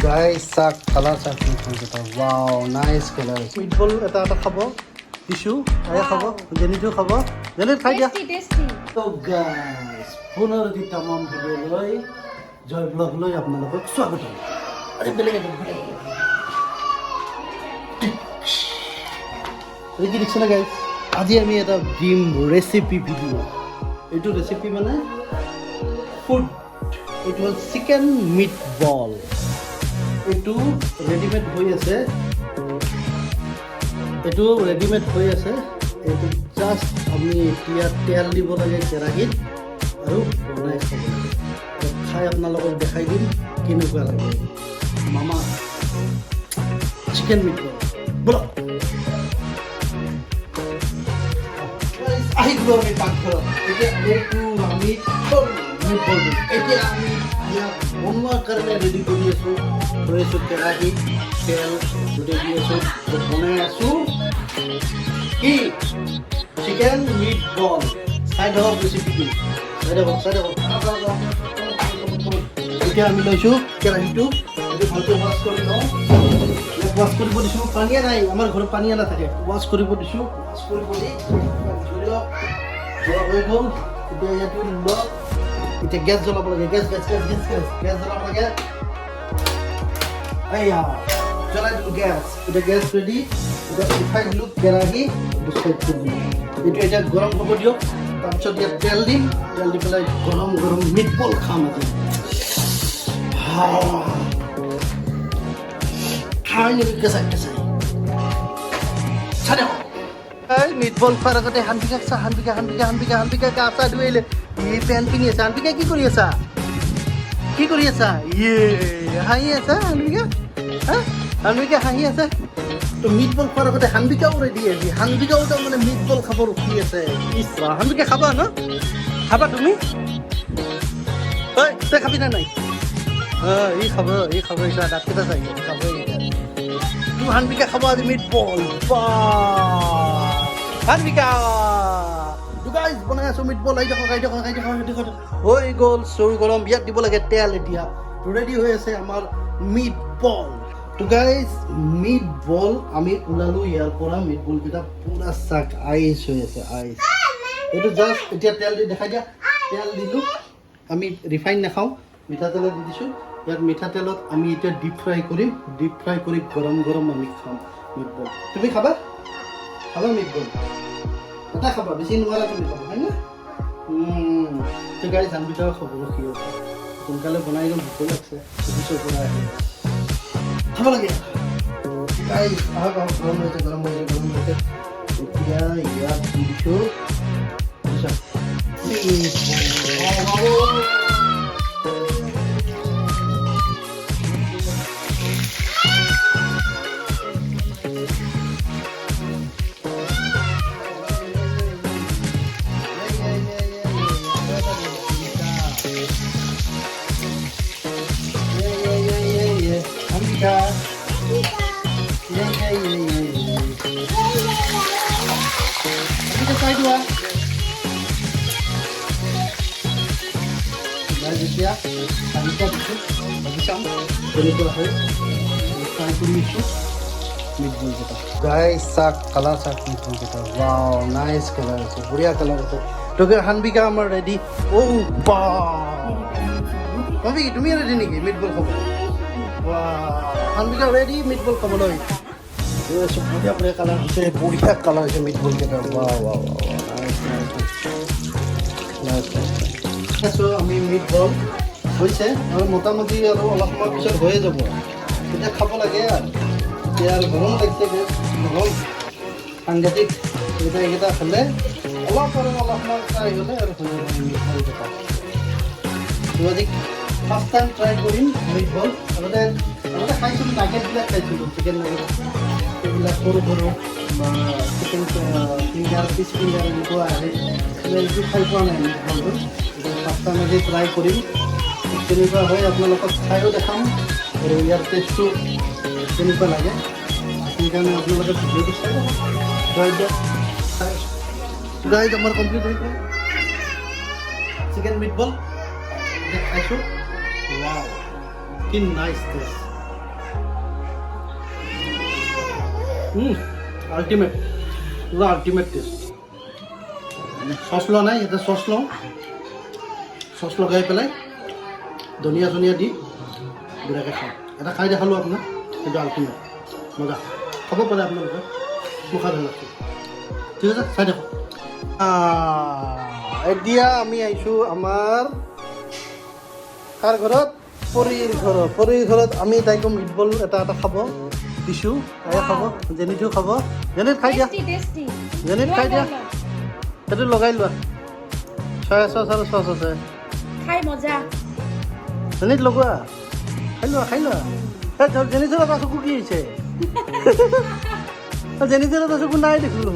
Guys, sak color sak meatball kita. Wow, nice color. Meatball eta খাব দিছো আয়া খাব genito খাব জেনি খাই দিয়া টেস্টি তো গাইস পুনৰ দি तमाम ভিডিও লৈ জয় ব্লগ লৈ আপোনালোকক স্বাগত আৰে বেলেগ ৰেডি দিছনা গাইস আজি আমি এটা ডিম ৰেচিপি ভিডিও এইটো ৰেচিপি মানে food it was chicken meatball এইটো ৰেডিমেড হৈ আছে এইটো ৰেডিমেড হৈ আছে এইটো জাস্ট আমি এতিয়া তেল দিব লাগে কেৰাহীত আৰু বনাই খাব লাগে খাই আপোনালোকক দেখাই দিম কেনেকুৱা লাগে মামা চিকেন মিটবল বলা আহি গ'লো আমি পাকঘৰত এতিয়া এইটো আমি মিটবল এতিয়া আমি ইয়াত বনোৱাৰ কাৰণে ৰেডি কৰি আছোঁ থৈ আছোঁ কেৰাহীত তেল গোটেই দি আছোঁ বনাই আছোঁ কি চিকেন মিটবল চাই ধৰক ৰেচিপিটো চাই ধৰক এতিয়া আমি লৈছোঁ কেৰাহীটো এইটো ভালকৈ ৱাছ কৰি লওঁ ৱাছ কৰিব দিছোঁ পানীয়ে নাই আমাৰ ঘৰত পানীয়ে নাথাকে ৱাছ কৰিব দিছোঁ ৱাছ কৰি ধৰি লওক হৈ গ'ল এতিয়া ইয়াতো লওক এতিয়া গেছ জ্বলাব লাগে গেছ জ্বলাব লাগে এয়া জ্বলাই দিলোঁ গেছ এতিয়া গেছ ৰেডি এতিয়া উঠাই দিলোঁ কেৰাহী এইটো চেট কৰি দিলোঁ এইটো এতিয়া গৰম হ'ব দিয়ক তাৰপিছত ইয়াত তেল দিম তেল দি পেলাই গৰম গৰম মিটবল খাম আজি খাই নিবি কেঁচাই কেঁচাই চাই মিটবল খোৱাৰ আগতে হানপিকা গা চা ধুই আহিলে এই পেণ্ট পিন্ধি আছা হানপিকা কি কৰি আছা ইয়ে হাঁহি আছা হানপিকা হাঁহি আছে তো মিটবল খোৱাৰ আগতে হানপিকাও ৰেডি আছে হানপিকাও তাৰমানে মিটবল খাব ৰখি আছে ইচ্ছা হানপিকা খাবা ন খাবা তুমি ঐ তই খাবি না নাই ই খাব এতিয়া দাঁতকেইটা চাই খাব তোৰ হানপিকা খাব আজি মিটবল হানপিকা গাইজ বনাই আছোঁ মিটবল আহি থাকক হৈ গ'ল চৰু গৰম ইয়াত দিব লাগে তেল এতিয়া ৰেডি হৈ আছে আমাৰ মিটবল তো গাইজ মিটবল আমি ওলালোঁ ইয়াৰ পৰা মিটবলকেইটা পুৰা চাক আইচ হৈ আছে আইচ এইটো জাষ্ট এতিয়া তেল দি দেখাই দিয়া তেল দিলোঁ আমি ৰিফাইন নাখাওঁ মিঠাতেলত দি দিছোঁ ইয়াত মিঠাতেলত আমি এতিয়া ডিপ ফ্ৰাই কৰি গৰম আমি খাম মিটবল তুমি খাবা মিটবল এটা খাবা বেছি নোৱাৰা তুমি খাবা হয় না তো গাড়ী জানবিটাও খাব ৰখি আছে সোনকালে বনাই দিম ভোক লাগছে অফিচৰ পৰা আহি খাব লাগে গাড়ী আহক গৰম হৈছে এতিয়া ইয়াত দি দিছোঁ যেতিয়া চাৰিটা দিছোঁ ভাজি চাম তেনেকুৱা হয় ফ্ৰাই কৰি দিছোঁ মিটবলকেইটা গাইজ চাক কালাৰ চাক মিটবলকেইটা ৱাও নাইচ কালাৰ আছে বঢ়িয়া কালাৰ আছে তোকে হানবিকা আমাৰ ৰেডি বা তুমি ৰেডি নেকি মিটবল খাব হানবিকা ৰেডি মিটবল খাবলৈ বঢ়িয়া কালাৰ হৈছে বঢ়িয়া কালাৰ হৈছে মিটবলকেইটা আমি মিটবল হৈছে আৰু মোটামুটি আৰু অলপ সময় পিছত হৈয়ে যাব এতিয়া খাব লাগে আৰু এতিয়া আৰু গৰম লাগিছে গৰম সাংঘাতিক এইকেইটা খালে অলপমান ট্ৰাই হ'লে আৰু হৈ যাব মিটবলকেইটা আজি ফাৰ্ষ্ট টাইম ট্ৰাই কৰিম মিটবল আগতে খাইছিলোঁ নাগেটবিলাক খাইছিলোঁ চিকেন নাগেট এইবিলাক সৰু চিকেন পিচ ফিংগাৰ এনেকুৱা আহে এইটো খাই পোৱা নাই মিটবলটো ফাৰ্ষ্ট টাইম আজি ট্ৰাই কৰিম তেনেকুৱা হয় আপোনালোকক খাইও দেখাম আৰু ইয়াৰ টেষ্টটো কেনেকুৱা লাগে সেইকাৰণে আপোনালোকে ভিডিঅ'টো চাই গাইজ আমাৰ কমপ্লিট হৈ গ'ল চিকেন মিটবল খাইছোঁ কি নাইচ টেষ্ট আল্টিমেট পুৰা আল্টিমেট টেষ্ট চচ লোৱা নাই ইয়াতে চচ লওঁ চচ লগাই পেলাই ধনিয়া চনিয়া দি ধুনীয়াকৈ খাওঁ এটা খাই দেখালোঁ আপোনাক কিন্তু আল্টিমেট মজা খাব পাৰে আপোনালোকে মোৰ খাই ভাল লাগছে ঠিক আছে চাই দেখোঁ এতিয়া আমি আহিছোঁ আমাৰ কাৰ ঘৰত পৰীৰ ঘৰত আমি তাইকো মিটবল এটা খাব দিছোঁ তাই খাব জেনিটোও খাব জেনিত খাই দিয়া জেনিত খাই দিয়া সেইটো লগাই লোৱা চয়া চচ আৰু চচ আছে খাই মজা জেনিত লগোৱা খাই লোৱা জেনিটোৰ এটা চকু কি হৈছে জেনিটোৰ এটা চকু নাই দেখিলোঁ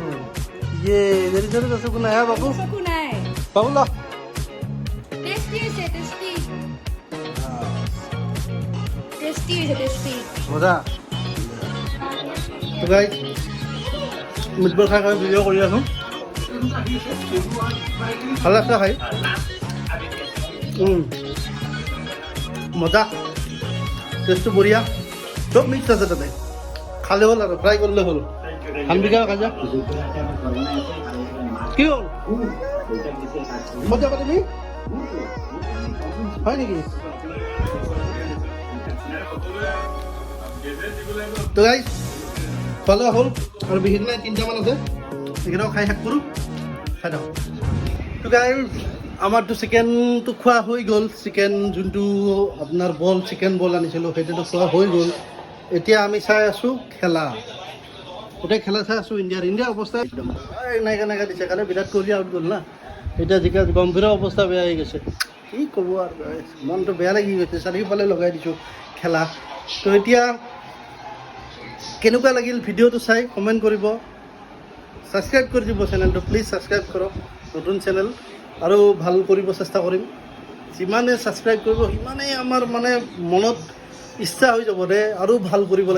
ইয়ে জেনিটোৰ এটা চকু নাই হা বাবু চকু নাই বাবু ল টেষ্টি হৈছে টেষ্টি মজা তো গাইজ মিটবল খাই ভিডিঅ' কৰি আছোঁ ভাল লাগছে খাই মজা টেষ্টটো বঢ়িয়া চব মিক্স আছে তাতে খালে হ'ল আৰু ফ্ৰাই কৰিলে হ'ল হানবিকা খাজা কি হ'ল মজা পাতিবি হয় নেকি তো গাইজ খোৱা লোৱা হ'ল আৰু বিহিত নাই তিনিটামান আছে সেইকেইটাও খাই শেষ কৰোঁ খাই থাকক তো গাইজ আমাৰতো চিকেনটো খোৱা হৈ গ'ল চিকেন যোনটো আপোনাৰ বল চিকেন বল আনিছিলোঁ সেইটোতো খোৱা হৈ গ'ল এতিয়া আমি চাই আছোঁ খেলা গোটেই খেলা চাই আছোঁ ইণ্ডিয়াৰ অৱস্থা একদম নাইকা দিছে কাৰণে বিৰাট কোহলি আউট গ'ল না এতিয়া জিকা গম্ভীৰৰ অৱস্থা বেয়া হৈ গৈছে কি ক'ব আৰু মনটো বেয়া লাগি গৈছে চাৰিওফালে লগাই দিছোঁ খেলা তো এতিয়া কেনেকুৱা লাগিল ভিডিঅ'টো চাই কমেণ্ট কৰিব ছাবস্ক্ৰাইব কৰি দিব চেনেলটো প্লিজ ছাবস্ক্ৰাইব কৰক নতুন চেনেল আৰু ভাল কৰিব চেষ্টা কৰিম যিমানে ছাবস্ক্ৰাইব কৰিব সিমানেই আমাৰ মানে মনত ইচ্ছা হৈ যাব দে আৰু ভাল কৰিব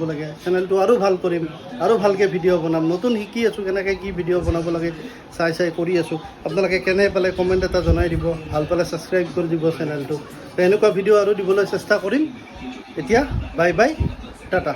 লাগে চেনেলটো আৰু ভাল কৰিম আৰু ভালকৈ ভিডিঅ' বনাম নতুন শিকি আছোঁ কেনেকৈ কি ভিডিঅ' বনাব লাগে চাই কৰি আছোঁ আপোনালোকে কেনে পালে কমেণ্ট এটা জনাই দিব ভাল পালে ছাবস্ক্ৰাইব কৰি দিব চেনেলটো তো এনেকুৱা ভিডিঅ' আৰু দিবলৈ চেষ্টা কৰিম এতিয়া বাই বাই টাটা